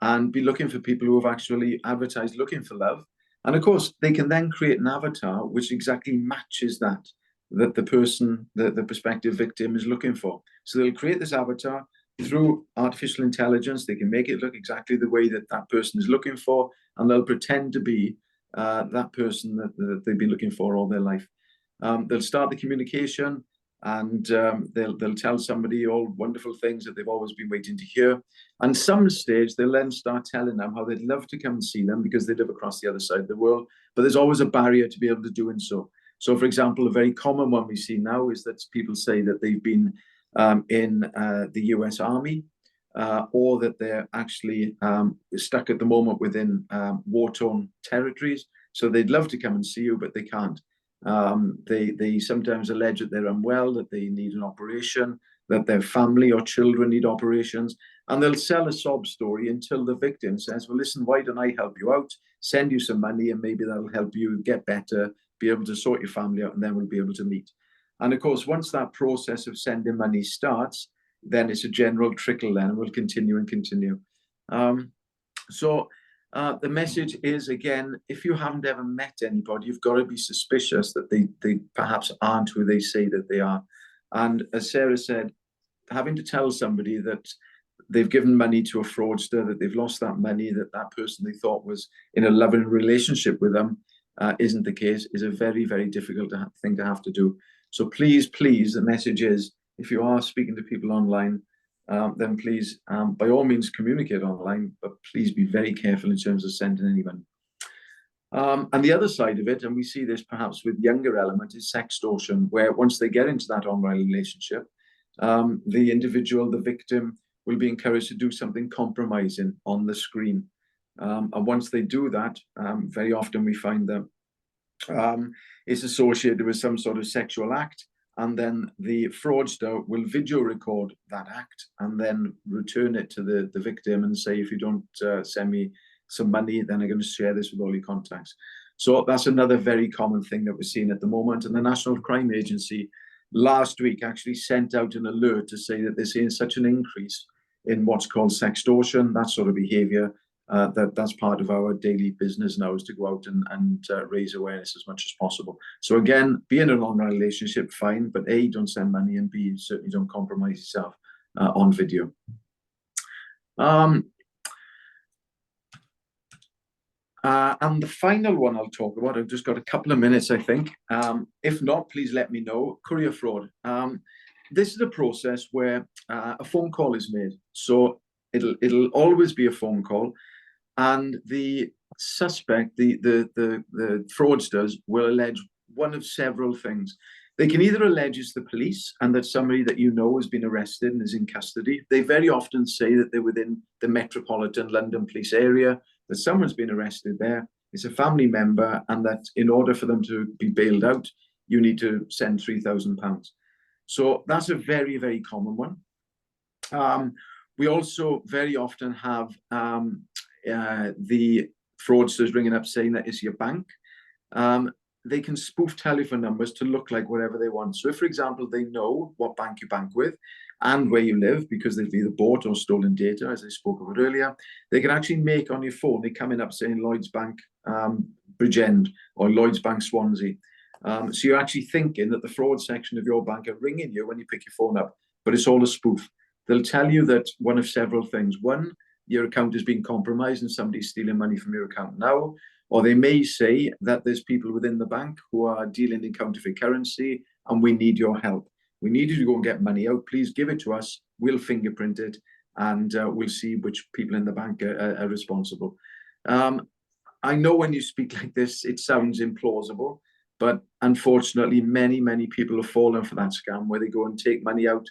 and be looking for people who have actually advertised looking for love. And of course, they can then create an avatar which exactly matches that the person, the prospective victim is looking for. So they'll create this avatar through artificial intelligence. They can make it look exactly the way that that person is looking for, and they'll pretend to be that person that they've been looking for all their life. They'll start the communication. and they'll tell somebody all wonderful things that they've always been waiting to hear. And some stage they'll then start telling them how they'd love to come and see them because they live across the other side of the world, but there's always a barrier to be able to doing so. So, for example, a very common one we see now is that people say that they've been in the US Army, or that they're actually stuck at the moment within war-torn territories. So they'd love to come and see you, but they can't. They sometimes allege that they're unwell, that they need an operation, that their family or children need operations, and they'll sell a sob story until the victim says, well, listen, why don't I help you out, send you some money, and maybe that'll help you get better, be able to sort your family out, and then we'll be able to meet. And of course, once that process of sending money starts, then it's a general trickle then, and will continue and continue. The message is, again, if you haven't ever met anybody, you've got to be suspicious that they perhaps aren't who they say that they are. And as Sarah said, having to tell somebody that they've given money to a fraudster, that they've lost that money, that that person they thought was in a loving relationship with them isn't the case, is a very, very difficult thing to have to do. So please, please, the message is, if you are speaking to people online, then please, by all means, communicate online, but please be very careful in terms of sending anyone. And the other side of it, and we see this perhaps with younger element, is sextortion, where once they get into that online relationship, the individual, the victim, will be encouraged to do something compromising on the screen. And once they do that, very often we find that it's associated with some sort of sexual act, and then the fraudster will video record that act and then return it to the victim and say, if you don't send me some money, then I'm going to share this with all your contacts. So that's another very common thing that we're seeing at the moment. And the National Crime Agency last week actually sent out an alert to say that they're seeing such an increase in what's called sextortion, that sort of behavior, that's part of our daily business now, is to go out and raise awareness as much as possible. So again, be in an online relationship, fine, but A, don't send money, and B, certainly don't compromise yourself on video. And the final one I'll talk about, I've just got a couple of minutes, I think. If not, please let me know. Courier fraud. This is a process where a phone call is made. So it'll always be a phone call, and the suspect, the fraudsters, will allege one of several things. They can either allege it's the police and that somebody that you know has been arrested and is in custody. They very often say that they're within the metropolitan London police area, that someone's been arrested there, it's a family member, and that in order for them to be bailed out, you need to send £3,000. So that's a very, very common one. We also very often have the fraudsters ringing up saying that it's your bank. They can spoof telephone numbers to look like whatever they want. So if, for example, they know what bank you bank with and where you live, because they've either bought or stolen data, as I spoke about earlier, they can actually make on your phone, they're coming up saying Lloyds Bank Bridgend or Lloyds Bank Swansea. So you're actually thinking that the fraud section of your bank are ringing you when you pick your phone up, but it's all a spoof. They'll tell you that one of several things. One, your account has been compromised and somebody's stealing money from your account now. Or they may say that there's people within the bank who are dealing in counterfeit currency and we need your help. We need you to go and get money out. Please give it to us. We'll fingerprint it and we'll see which people in the bank are responsible. I know when you speak like this, it sounds implausible, but unfortunately, many, many people have fallen for that scam where they go and take money out,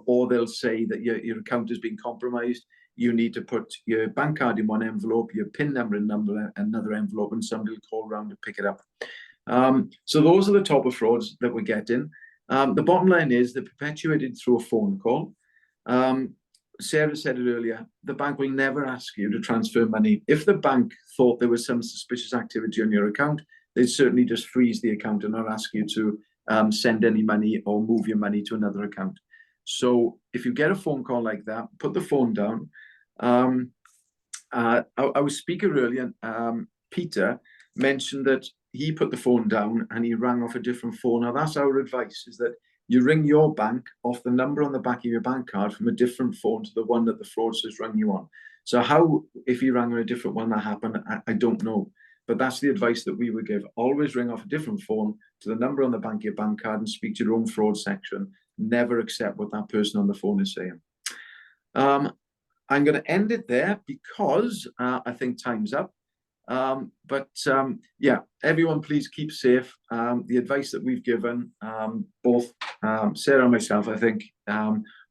or they'll say that your account has been compromised. You need to put your bank card in one envelope, your PIN number in another envelope, and somebody will call around to pick it up. So those are the type of frauds that we're getting. The bottom line is they're perpetuated through a phone call. Sarah said it earlier, the bank will never ask you to transfer money. If the bank thought there was some suspicious activity on your account, they'd certainly just freeze the account and not ask you to send any money or move your money to another account. So if you get a phone call like that, put the phone down. Our speaker earlier, Peter, mentioned that he put the phone down and he rang off a different phone. Now that's our advice, is that you ring your bank off the number on the back of your bank card from a different phone to the one that the fraudsters rang you on. So how, if you rang on a different one, that happened, I don't know. but that's the advice that we would give. Always ring off a different phone to the number on the back of your bank card and speak to your own fraud section. Never accept what that person on the phone is saying. I'm going to end it there because I think time's up. Yeah, everyone please keep safe. The advice that we've given, both Sarah and myself, I think,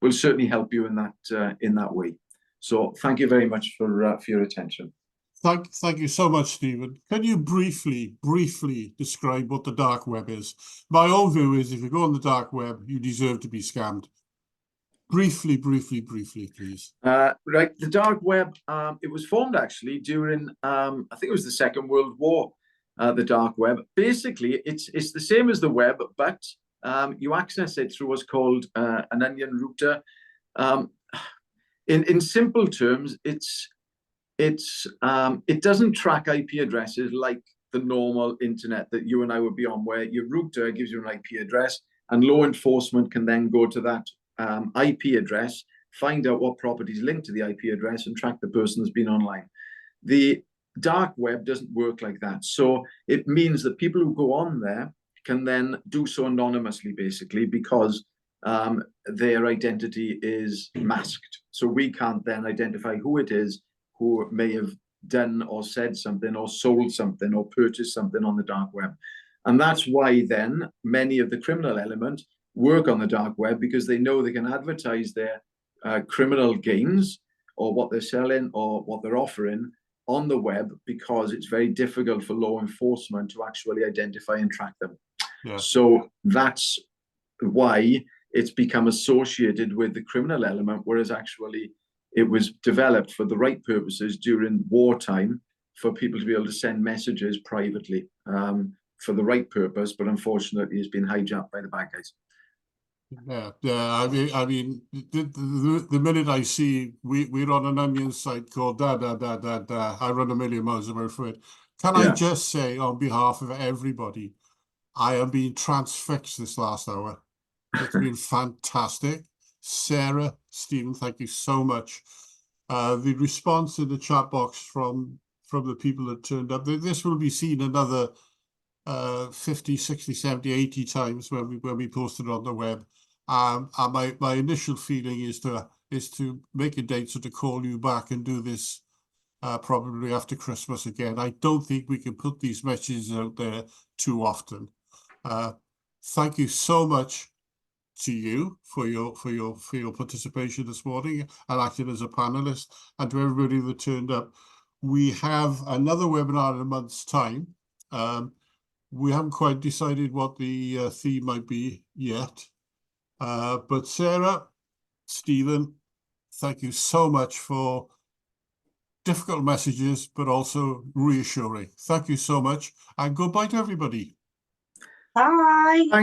will certainly help you in that way. So thank you very much for your attention. Thank you so much, Stephen. Can you briefly describe what the dark web is? My own view is if you go on the dark web, you deserve to be scammed. Briefly, please. Right, the dark web, it was formed actually during, I think it was the Second World War, the dark web. Basically, it's the same as the web, but you access it through what's called an onion router. In simple terms, it doesn't track IP addresses like the normal internet that you and I would be on, where your router gives you an IP address and law enforcement can then go to that IP address, find out what properties linked to the IP address and track the person that's been online. The dark web doesn't work like that. So it means that people who go on there can then do so anonymously, basically, because their identity is masked. So we can't then identify who it is who may have done or said something or sold something or purchased something on the dark web. And that's why then many of the criminal element work on the dark web, because they know they can advertise their criminal gains or what they're selling or what they're offering on the web, because it's very difficult for law enforcement to actually identify and track them. Yeah. So that's why it's become associated with the criminal element, whereas actually it was developed for the right purposes during wartime for people to be able to send messages privately for the right purpose, but unfortunately it's been hijacked by the bad guys. Yeah. I mean, the minute I see we're on an onion site called I run a million miles away from it. Can I just say on behalf of everybody, I am being transfixed this last hour. It's been fantastic. Sarah, Stephen, thank you so much. The response in the chat box from the people that turned up, this will be seen another 50, 60, 70, 80 times when we post it on the web. And my initial feeling is to make a date so to call you back and do this probably after Christmas again. I don't think we can put these messages out there too often. Thank you so much to you for your participation this morning and acting as a panelist, and to everybody that turned up. We have another webinar in a month's time. We haven't quite decided what the theme might be yet. But Sarah, Stephen, thank you so much for difficult messages, but also reassuring. Thank you so much, and goodbye to everybody. Bye.